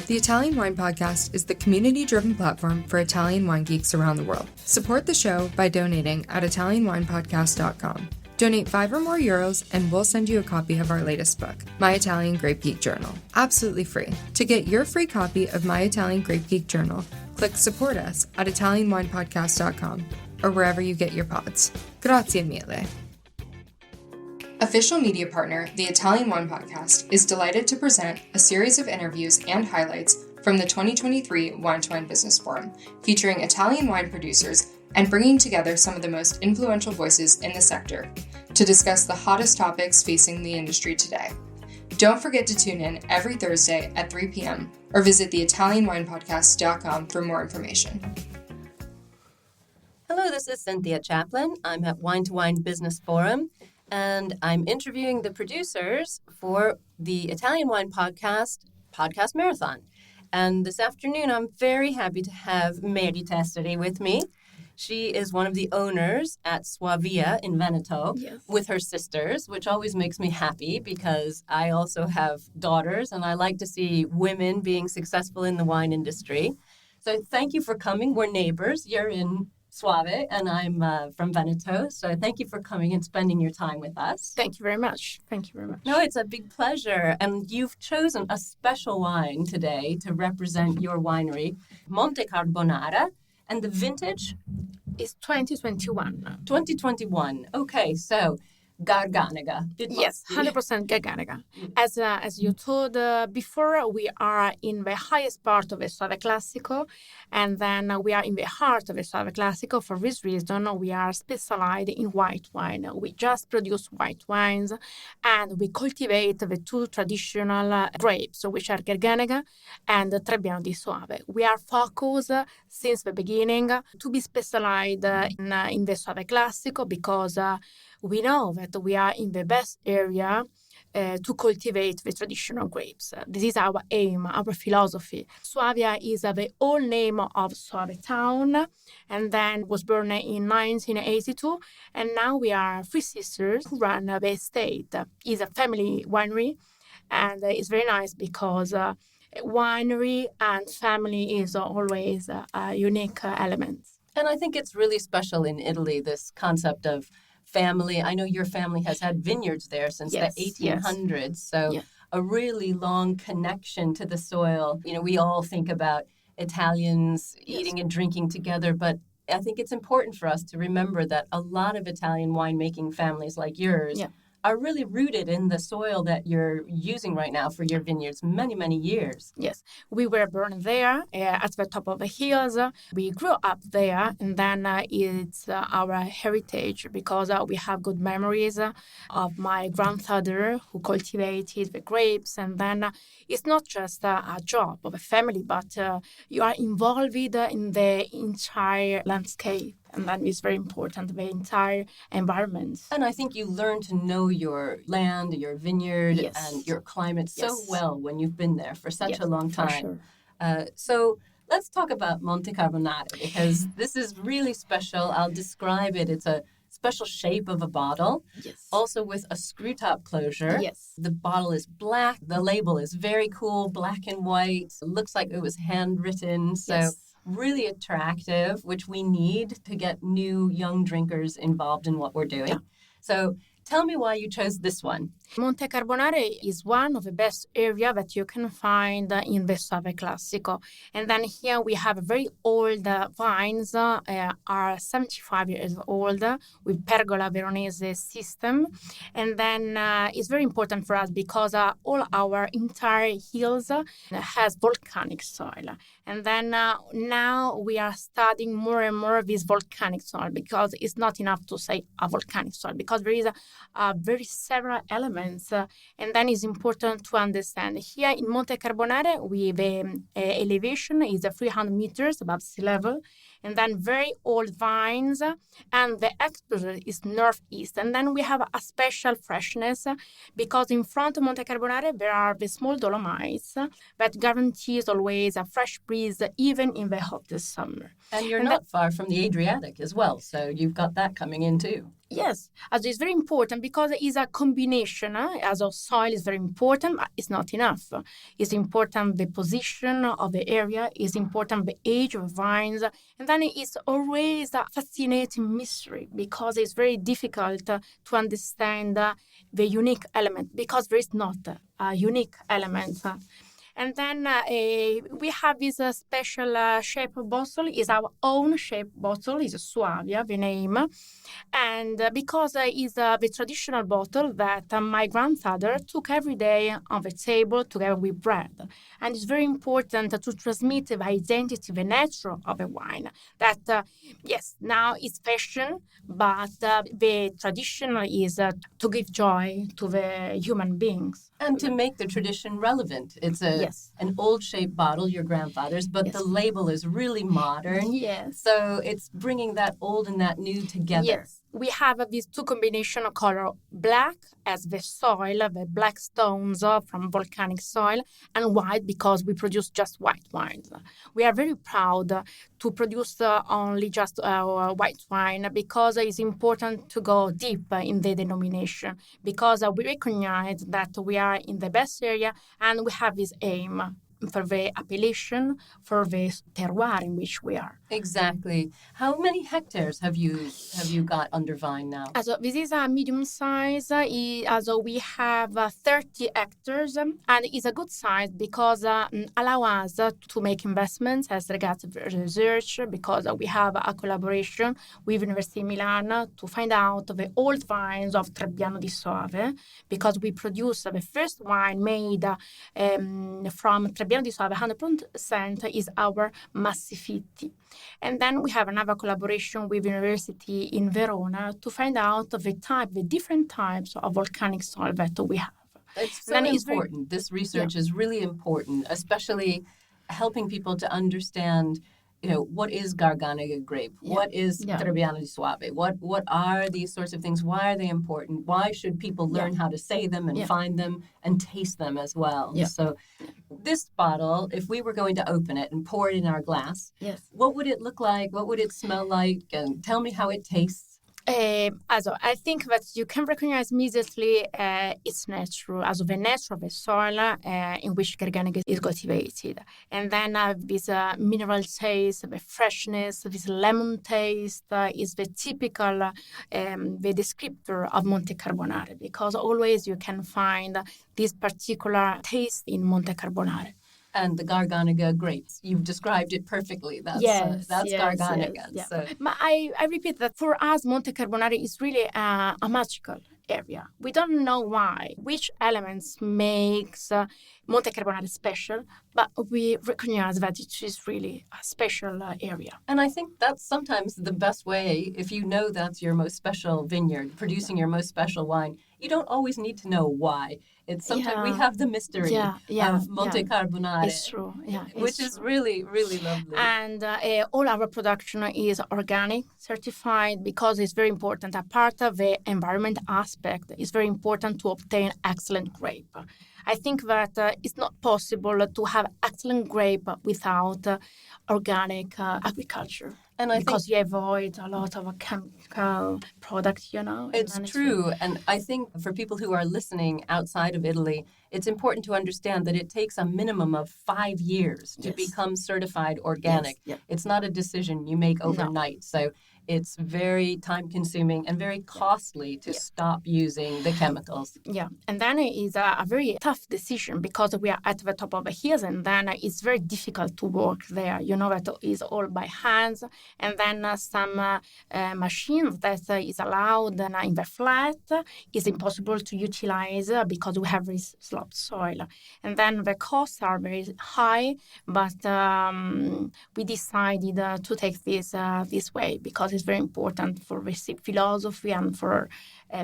The Italian Wine Podcast is the community-driven platform for Italian wine geeks around the world. Support the show by donating at ItalianWinePodcast.com. Donate €5 or more and we'll send you a copy of our latest book, My Italian Grape Geek Journal, absolutely free. To get your free copy of My Italian Grape Geek Journal, click Support Us at ItalianWinePodcast.com or wherever you get your pods. Grazie mille. Official media partner, the Italian Wine Podcast, is delighted to present a series of interviews and highlights from the 2023 Wine2wine Business Forum, featuring Italian wine producers and bringing together some of the most influential voices in the sector to discuss the hottest topics facing the industry today. Don't forget to tune in every Thursday at 3 p.m. or visit theitalianwinepodcast.com for more information. Hello, this is Cynthia Chaplin. I'm at Wine2wine Business Forum, and I'm interviewing the producers for the Italian Wine Podcast Marathon. And this afternoon, I'm very happy to have Meri Tessari with me. She is one of the owners at Suavia in Veneto with her sisters, which always makes me happy because I also have daughters and I like to see women being successful in the wine industry. So thank you for coming. We're neighbors. You're in Soave and I'm from Veneto. So thank you for coming and spending your time with us. Thank you very much. Thank you very much. No, it's a big pleasure. And you've chosen a special wine today to represent your winery, Monte Carbonare. And the vintage? It's 2021. 2021. Okay, so Garganega. Yes, 100% Garganega. As you told before, we are in the highest part of the Soave Classico, and then we are in the heart of the Soave Classico. For this reason, we are specialized in white wine. We just produce white wines, and we cultivate the two traditional grapes, which are Garganega and Trebbiano di Soave. We are focused since the beginning to be specialized in the Soave Classico because we know that we are in the best area to cultivate the traditional grapes. This is our aim, our philosophy. Suavia is the old name of Soave town, and then was born in 1982. And now we are three sisters who run the estate. It's a family winery, and it's very nice because winery and family is always a unique element. And I think it's really special in Italy, this concept of family. I know your family has had vineyards there since the 1800s, so a really long connection to the soil. You know, we all think about Italians eating and drinking together, but I think it's important for us to remember that a lot of Italian winemaking families like yours are really rooted in the soil that you're using right now for your vineyards many, many years. Yes, we were born there at the top of the hills. We grew up there, and then it's our heritage because we have good memories of my grandfather who cultivated the grapes. And then it's not just a job of a family, but you are involved in the entire landscape. And that is very important, the entire environment. And I think you learn to know your land, your vineyard, and your climate so well when you've been there for such a long time. Sure. So let's talk about Monte Carbonare, because this is really special. I'll describe it. It's a special shape of a bottle, also with a screw-top closure. The bottle is black. The label is very cool, black and white. It looks like it was handwritten. So really attractive, which we need to get new young drinkers involved in what we're doing. So tell me why you chose this one. Monte Carbonare is one of the best areas that you can find in the Soave Classico. And then here we have very old vines, are 75 years old with pergola Veronese system. And then it's very important for us because all our entire hills has volcanic soil. And then now we are studying more and more this volcanic soil because it's not enough to say a volcanic soil because there is very several elements. And then it's important to understand here in Monte Carbonare, the elevation is 300 meters above sea level, and then very old vines, and the exposure is northeast. And then we have a special freshness because in front of Monte Carbonare there are the small Dolomites that guarantees always a fresh breeze even in the hottest summer. And you're not far from the Adriatic as well, so you've got that coming in too. Yes, as it's very important because it's a combination. As of soil is very important, but it's not enough. It's important the position of the area, it's important the age of vines, and then it's always a fascinating mystery because it's very difficult to understand the unique element because there is not a unique element. And then we have this special shape bottle. It's our own shape bottle. It's Suavia, the name. And because it's the traditional bottle that my grandfather took every day on the table together with bread. And it's very important to transmit the identity, the nature of a wine. That, yes, now it's fashion, but the tradition is to give joy to the human beings. And to make the tradition relevant. It's an old shaped bottle, your grandfather's, but the label is really modern. Yes. So it's bringing that old and that new together. Yes. We have these two combination of color, black as the soil, the black stones from volcanic soil, and white because we produce just white wines. We are very proud to produce only just white wine because it's important to go deep in the denomination because we recognize that we are in the best area and we have this aim for the appellation, for the terroir in which we are. Exactly. How many hectares have you got under vine now? Also, this is a medium size. Also, we have 30 hectares, and it's a good size because allow us to make investments as regards research because we have a collaboration with University of Milan to find out the old vines of Trebbiano di Soave because we produce the first wine made from Trebbiano di Soave 100% is our Massifitti. And then we have another collaboration with University in Verona to find out the different types of volcanic soil that we have. It's so important. This research is really important, especially helping people to understand, what is Garganega grape? What is Trebbiano di Soave? What are these sorts of things? Why are they important? Why should people learn how to say them and find them and taste them as well? Yeah. So this bottle, if we were going to open it and pour it in our glass, what would it look like? What would it smell like? And tell me how it tastes. Also, I think that you can recognize immediately its nature, also the nature of the soil in which Garganega is cultivated. And then this mineral taste, the freshness, this lemon taste is the typical, the descriptor of Monte Carbonare, because always you can find this particular taste in Monte Carbonare. And the Garganega grapes. You've described it perfectly. That's Garganega. Yes. So. But I repeat that for us, Monte Carbonare is really a magical area. We don't know why, which elements makes Monte Carbonare special, but we recognize that it is really a special area. And I think that's sometimes the best way, if you know that's your most special vineyard, producing your most special wine, you don't always need to know why. It's sometimes we have the mystery of Monte Carbonare. It's true. Which is really, really lovely. And all our production is organic, certified, because it's very important. Apart of the environment aspect, it's very important to obtain excellent grape. I think that it's not possible to have excellent grape without organic agriculture. And because you avoid a lot of chemical products, It's true. And I think for people who are listening outside of Italy, it's important to understand that it takes a minimum of 5 years to become certified organic. Yes. It's not a decision you make overnight. No. So it's very time-consuming and very costly to stop using the chemicals. Yeah, and then it's a very tough decision because we are at the top of the hills, and then it's very difficult to work there. That is all by hands, and then some machines that is allowed in the flat is impossible to utilize because we have this sloped soil. And then the costs are very high, but we decided to take this way because it's very important for the philosophy and for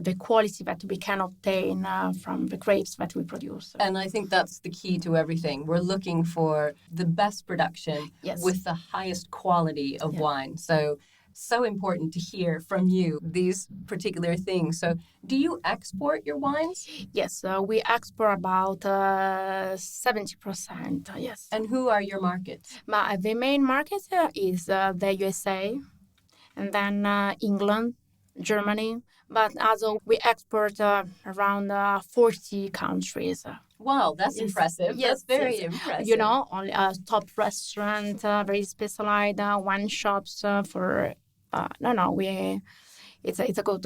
the quality that we can obtain from the grapes that we produce. And I think that's the key to everything. We're looking for the best production with the highest quality of wine. So important to hear from you these particular things. So do you export your wines? Yes, we export about 70%, yes. And who are your markets? The main market is the USA, and then England, Germany, but also we export around 40 countries. Wow, that's impressive. Yes, that's very impressive. You know, only top restaurant, very specialized wine shops for. It's a good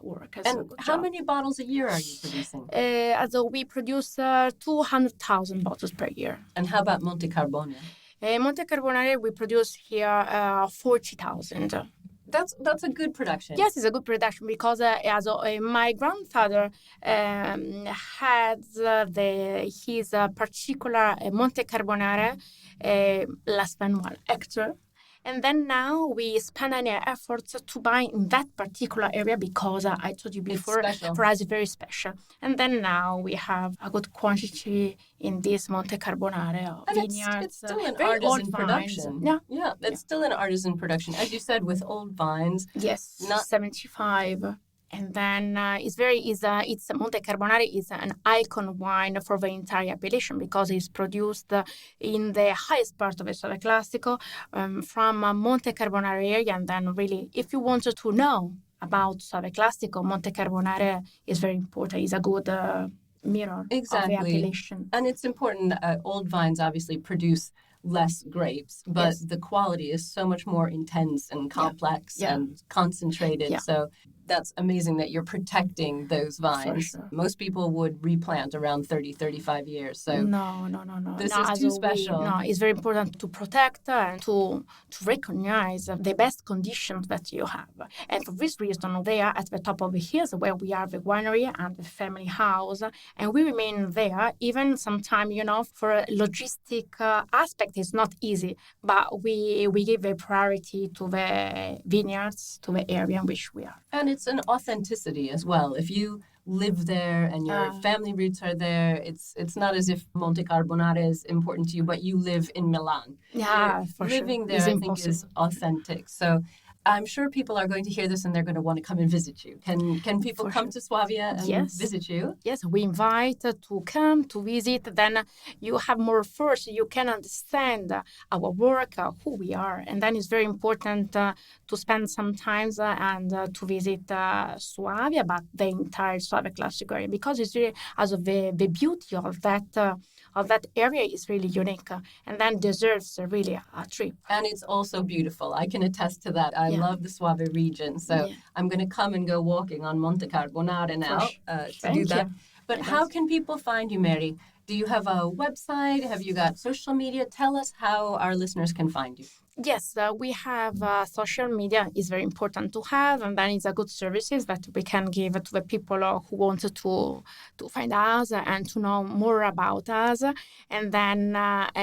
work. And how many bottles a year are you producing? Also we produce 200,000 bottles per year. And how about Monte Carbonare? Monte Carbonare, we produce here 40,000. That's a good production. Yes, it's a good production because my grandfather had his particular Monte Carbonare less than 1 hectare. And then now we spend any efforts to buy in that particular area because I told you before, for us it's very special. And then now we have a good quantity in this Monte Carbonare vineyards. It's still an artisan production. Yeah, it's still an artisan production. As you said, with old vines. Yes, 75. And then it's Monte Carbonare is an icon wine for the entire appellation because it's produced in the highest part of the Soave Classico from Monte Carbonare area. And then really, if you wanted to know about Soave Classico, Monte Carbonare is very important. It's a good mirror of the appellation. And it's important. Old vines obviously produce less grapes, but the quality is so much more intense and complex and concentrated. Yeah. So that's amazing that you're protecting those vines. Sure. Most people would replant around 30, 35 years. So no. This is too special. It's very important to protect and to recognize the best conditions that you have. And for this reason, they are at the top of the hills where we are the winery and the family house. And we remain there, even sometimes, for a logistic aspect, it's not easy. But we give a priority to the vineyards, to the area in which we are. And it's an authenticity as well. If you live there and your family roots are there, it's not as if Monte Carbonare is important to you, but you live in Milan. Yeah, for living there, I think, is authentic. So I'm sure people are going to hear this and they're going to want to come and visit you. Can people come to Suavia and visit you? Yes, we invite to come to visit. Then you have more first. You can understand our work, who we are. And then it's very important to spend some time and to visit Suavia, but the entire Soave Classico area, because it's really, as of the beauty of that area is really unique and then deserves really a trip. And it's also beautiful. I can attest to that. I love the Soave region. So I'm going to come and go walking on Monte Carbonare now to do that. But how can people find you, Meri? Do you have a website? Have you got social media? Tell us how our listeners can find you. Yes, we have social media is very important to have, and then it's a good services that we can give to the people who want to find us and to know more about us. And then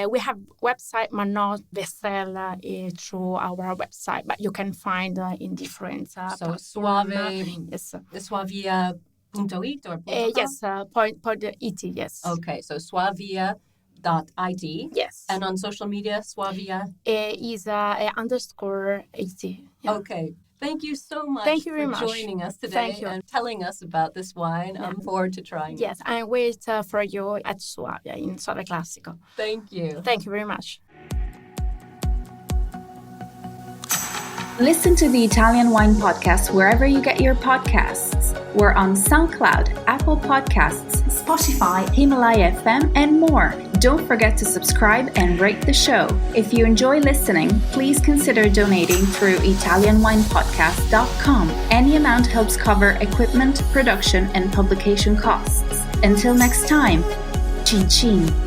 we have website, but not the sell through our website, but you can find in different so Suave, the Suavia.it or yes, .it, yes. Okay, so Suavia.it. Yes. And on social media, Suavia? Is _it. Yeah. Okay. Thank you so much for joining us today and telling us about this wine. I'm forward to trying it. Yes, I wait for you at Suavia in Soave Classico. Thank you. Thank you very much. Listen to the Italian Wine Podcast wherever you get your podcasts. We're on SoundCloud, Apple Podcasts, Spotify, Himalaya FM, and more. Don't forget to subscribe and rate the show. If you enjoy listening, please consider donating through ItalianWinePodcast.com. Any amount helps cover equipment, production, and publication costs. Until next time, cin cin.